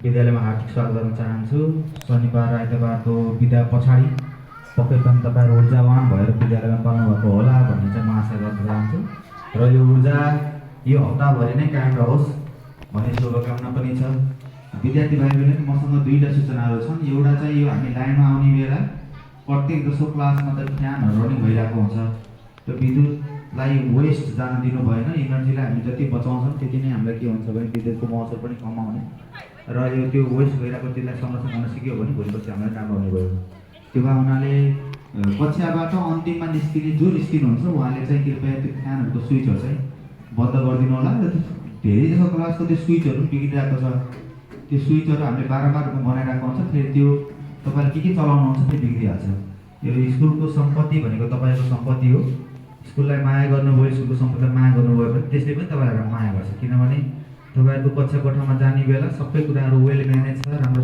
विद्यालयमा हार्दिक स्वागत गर्न चाहन्छु। शनिबार आइतबारको बिदा पछाडि पक्कै पनि तपाईँहरू ऊर्जावान भएर विद्यालयमा पाउनुभएको होला भन्ने चाहिँ म आशा गर्न चाहन्छु र यो ऊर्जा यो हप्ताभरि नै कायम रहोस् भन्ने शुभकामना पनि छ। विद्यार्थी भाइबहिनी, मसँग दुईवटा सूचनाहरू छन्। एउटा चाहिँ यो हामी लाइनमा आउने बेला प्रत्येक जसो क्लासमा त फ्यानहरू रनिङ भइरहेको हुन्छ। त्यो विद्युतलाई वेस्ट जान दिनु भएन। इनर्जीलाई हामी जति बचाउँछौँ त्यति नै हामीलाई के हुन्छ भने विद्युतको महसुल पनि कम आउने र यो त्यो वेस्ट भइरहेको त्यसलाई संरक्षण गर्न सिक्यो भने भोलिपछि हामीलाई राम्रो हुने भयो। त्यो भए हुनाले कक्षाबाट अन्तिममा निस्किने जो निस्किनुहुन्छ उहाँले चाहिँ कृपया त्यो फ्यानहरूको स्विचहरू चाहिँ बन्द गरिदिनु होला। र धेरै जसो क्लासको त्यो स्विचहरू बिग्रिरहेको छ, त्यो स्विचहरू हामीले बारम्बार बनाइरहेको हुन्छ, फेरि त्यो तपाईँले के चलाउनुहुन्छ त्यो बिग्रिहाल्छ। यो स्कुलको सम्पत्ति भनेको तपाईँको सम्पत्ति हो। स्कुललाई माया गर्नुभयो, स्कुलको सम्पत्तिलाई माया गर्नुभयो भने त्यसले पनि तपाईँहरूलाई माया गर्छ। किनभने तपाईँहरूको कक्षा कोठामा जाने बेला सबै कुराहरू वेल म्यानेज छ, राम्रो